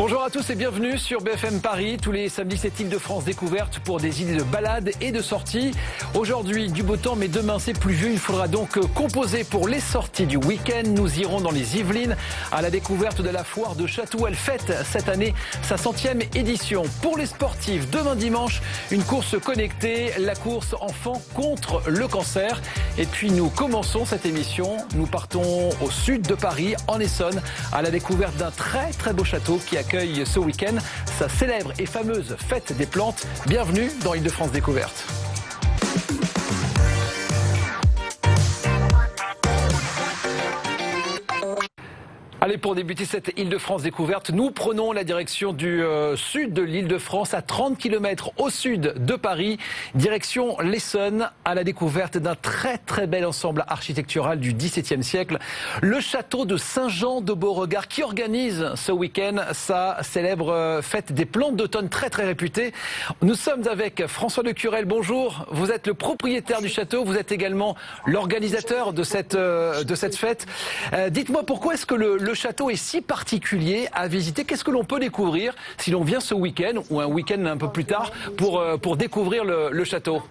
Bonjour à tous et bienvenue sur BFM Paris. Tous les samedis, c'est Île-de-France découverte pour des idées de balades et de sorties. Aujourd'hui, du beau temps, mais demain, c'est pluvieux. Il faudra donc composer pour les sorties du week-end. Nous irons dans les Yvelines à la découverte de la foire de Chatou. Elle fête cette année sa 100e édition. Pour les sportifs, demain dimanche, une course connectée, la course enfants contre le cancer. Et puis nous commençons cette émission. Nous partons au sud de Paris, en Essonne, à la découverte d'un très beau château qui accueille ce week-end sa célèbre et fameuse fête des plantes. Bienvenue dans Île-de-France Découverte. Allez, pour débuter cette Île-de-France découverte, nous prenons la direction du sud de l'Île-de-France, à 30 km au sud de Paris, direction l'Essonne, à la découverte d'un très bel ensemble architectural du XVIIe siècle, le château de Saint-Jean-de-Beauregard, qui organise ce week-end sa célèbre fête des plantes d'automne très réputée. Nous sommes avec François de Curel, bonjour. Vous êtes le propriétaire du château, vous êtes également l'organisateur de cette fête. Dites-moi, pourquoi est-ce que le château est si particulier à visiter? Qu'est-ce que l'on peut découvrir si l'on vient ce week-end ou un week-end un peu plus tard pour découvrir le château?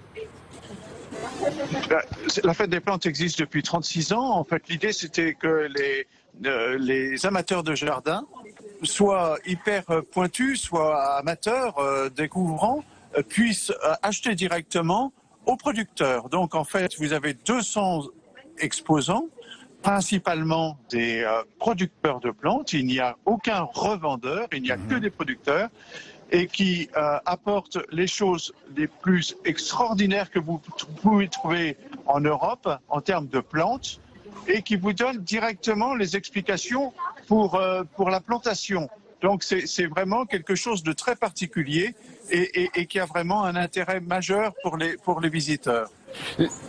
La fête des plantes existe depuis 36 ans. En fait, l'idée, c'était que les amateurs de jardin, soit hyper pointus, soit amateurs, découvrants, puissent acheter directement aux producteurs. Donc, en fait, vous avez 200 exposants, principalement des producteurs de plantes. Il n'y a aucun revendeur, il n'y a que des producteurs, et qui apportent les choses les plus extraordinaires que vous pouvez trouver en Europe en termes de plantes, et qui vous donnent directement les explications pour la plantation. Donc c'est vraiment quelque chose de très particulier et qui a vraiment un intérêt majeur pour les visiteurs.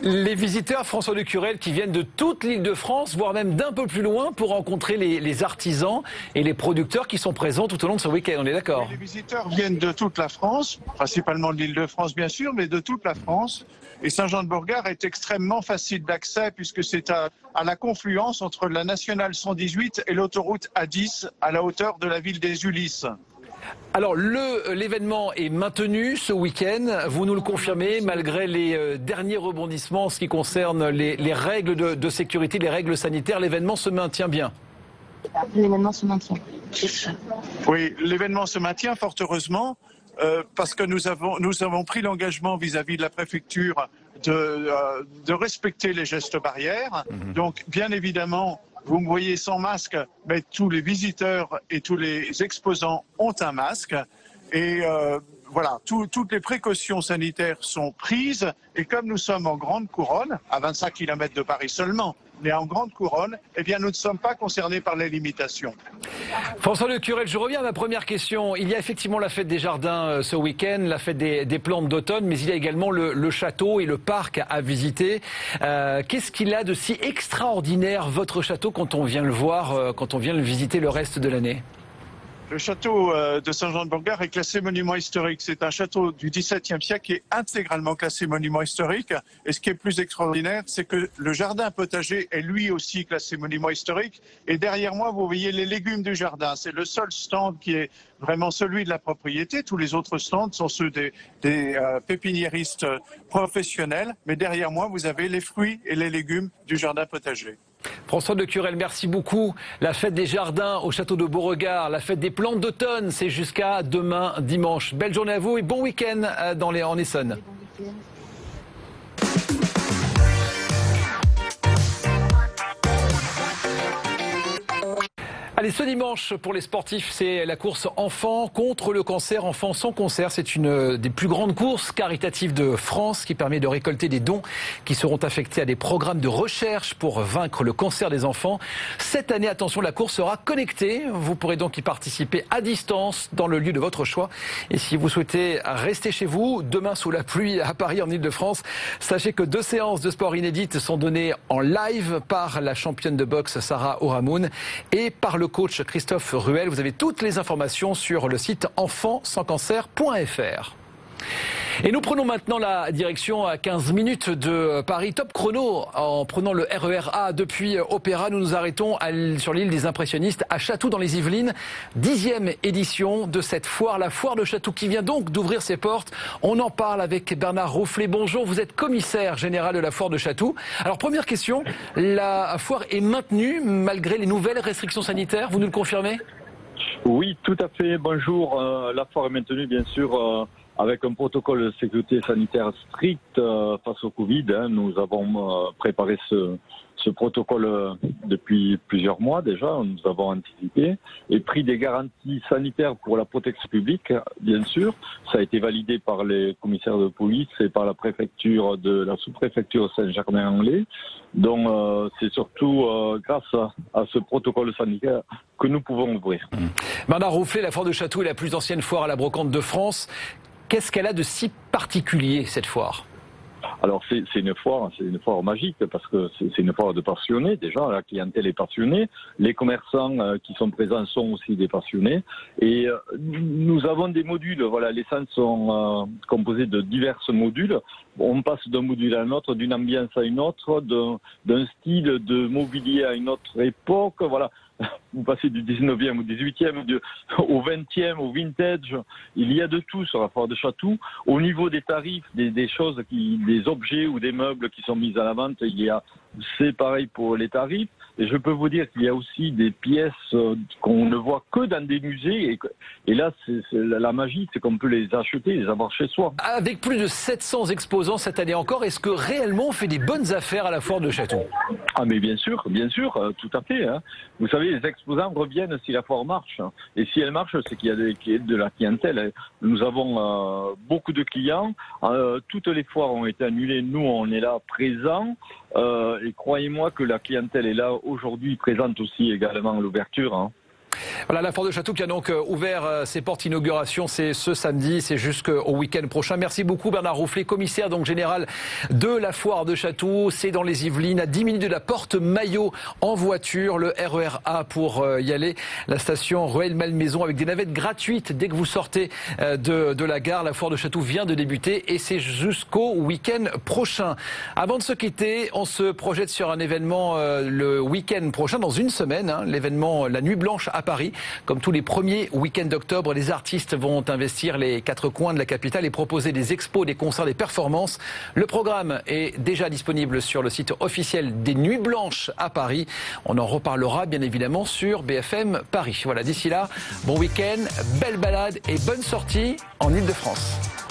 Les visiteurs, François de Curel, qui viennent de toute l'Île-de-France, voire même d'un peu plus loin, pour rencontrer les artisans et les producteurs qui sont présents tout au long de ce week-end, on est d'accord? Les visiteurs viennent de toute la France, principalement de l'Île-de-France bien sûr, mais de toute la France. Et Saint-Jean-de-Beauregard est extrêmement facile d'accès puisque c'est à la confluence entre la nationale 118 et l'autoroute A10 à la hauteur de la ville des Ulysses. Alors l'événement est maintenu ce week-end, vous nous le confirmez, malgré les derniers rebondissements en ce qui concerne les règles de sécurité, les règles sanitaires, l'événement se maintient bien? L'événement se maintient. Oui, l'événement se maintient fort heureusement parce que nous avons pris l'engagement vis-à-vis de la préfecture de respecter les gestes barrières. Donc bien évidemment, vous me voyez sans masque, mais tous les visiteurs et tous les exposants ont un masque. Et voilà, toutes les précautions sanitaires sont prises. Et comme nous sommes en grande couronne, à 25 km de Paris seulement, mais en grande couronne, eh bien nous ne sommes pas concernés par les limitations. François de Curel, je reviens à ma première question. Il y a effectivement la fête des jardins ce week-end, la fête des plantes d'automne, mais il y a également le château et le parc à visiter. Qu'est-ce qu'il a de si extraordinaire, votre château, quand on vient le voir, quand on vient le visiter le reste de l'année? Le château de Saint-Jean-de-Beauregard est classé monument historique. C'est un château du XVIIe siècle qui est intégralement classé monument historique. Et ce qui est plus extraordinaire, c'est que le jardin potager est lui aussi classé monument historique. Et derrière moi, vous voyez les légumes du jardin. C'est le seul stand qui est vraiment celui de la propriété. Tous les autres stands sont ceux des pépiniéristes professionnels. Mais derrière moi, vous avez les fruits et les légumes du jardin potager. François de Curel, merci beaucoup. La fête des jardins au château de Beauregard, la fête des plantes d'automne, c'est jusqu'à demain dimanche. Belle journée à vous et bon week-end en Essonne. Allez, ce dimanche, pour les sportifs, c'est la course enfants contre le cancer, enfants sans cancer. C'est une des plus grandes courses caritatives de France qui permet de récolter des dons qui seront affectés à des programmes de recherche pour vaincre le cancer des enfants. Cette année, attention, la course sera connectée. Vous pourrez donc y participer à distance dans le lieu de votre choix. Et si vous souhaitez rester chez vous, demain sous la pluie à Paris, en Ile-de-France, sachez que 2 séances de sport inédites sont données en live par la championne de boxe Sarah Oramoun et par le coach Christophe Ruel. Vous avez toutes les informations sur le site enfantsanscancer.fr. Et nous prenons maintenant la direction à 15 minutes de Paris. Top chrono en prenant le RER A depuis Opéra. Nous nous arrêtons sur l'île des Impressionnistes à Chatou dans les Yvelines. 10e édition de cette foire, la foire de Chatou qui vient donc d'ouvrir ses portes. On en parle avec Bernard Roufflet. Bonjour, vous êtes commissaire général de la foire de Chatou. Alors première question, la foire est maintenue malgré les nouvelles restrictions sanitaires, vous nous le confirmez ? Oui, tout à fait. Bonjour. La foire est maintenue, bien sûr, avec un protocole de sécurité sanitaire strict face au Covid. Nous avons préparé ce protocole depuis plusieurs mois déjà. Nous avons anticipé et pris des garanties sanitaires pour la protection publique, bien sûr. Ça a été validé par les commissaires de police et par la préfecture de la sous-préfecture Saint-Germain-en-Laye. Donc c'est surtout grâce à ce protocole sanitaire que nous pouvons ouvrir. Bernard Roufflet, la foire de Chatou est la plus ancienne foire à la brocante de France. Qu'est-ce qu'elle a de si particulier, cette foire ? Alors c'est une foire magique parce que c'est une foire de passionnés déjà, la clientèle est passionnée, les commerçants qui sont présents sont aussi des passionnés et nous avons des modules, voilà, les centres sont composés de divers modules, on passe d'un module à un autre, d'une ambiance à une autre, d'un style de mobilier à une autre époque, voilà. Vous passez du 19e au 18e, au 20e, au vintage. Il y a de tout sur la foire de Chatou. Au niveau des tarifs, des choses, des objets ou des meubles qui sont mis à la vente, c'est pareil pour les tarifs. Et je peux vous dire qu'il y a aussi des pièces qu'on ne voit que dans des musées. Et là, la magie, c'est qu'on peut les acheter, les avoir chez soi. Avec plus de 700 exposants cette année encore, est-ce que réellement on fait des bonnes affaires à la foire de Chatou ? Ah mais bien sûr, tout à fait. Vous savez, les exposants reviennent si la foire marche. Et si elle marche, c'est qu'il y a de la clientèle. Nous avons beaucoup de clients. Toutes les foires ont été annulées. Nous, on est là présents. Et croyez-moi que la clientèle est là aujourd'hui, présente aussi également à l'ouverture. Voilà, la foire de Chatou qui a donc ouvert ses portes inauguration, c'est ce samedi, c'est jusqu'au week-end prochain. Merci beaucoup Bernard Roufflet, commissaire donc général de la foire de Chatou. C'est dans les Yvelines, à 10 minutes de la porte Maillot en voiture, le RER A pour y aller. La station Rueil-Malmaison avec des navettes gratuites dès que vous sortez de la gare. La foire de Chatou vient de débuter et c'est jusqu'au week-end prochain. Avant de se quitter, on se projette sur un événement le week-end prochain, dans une semaine, l'événement La Nuit Blanche à Paris. Comme tous les premiers week-ends d'octobre, les artistes vont investir les quatre coins de la capitale et proposer des expos, des concerts, des performances. Le programme est déjà disponible sur le site officiel des Nuits Blanches à Paris. On en reparlera bien évidemment sur BFM Paris. Voilà, d'ici là, bon week-end, belle balade et bonne sortie en Ile-de-France.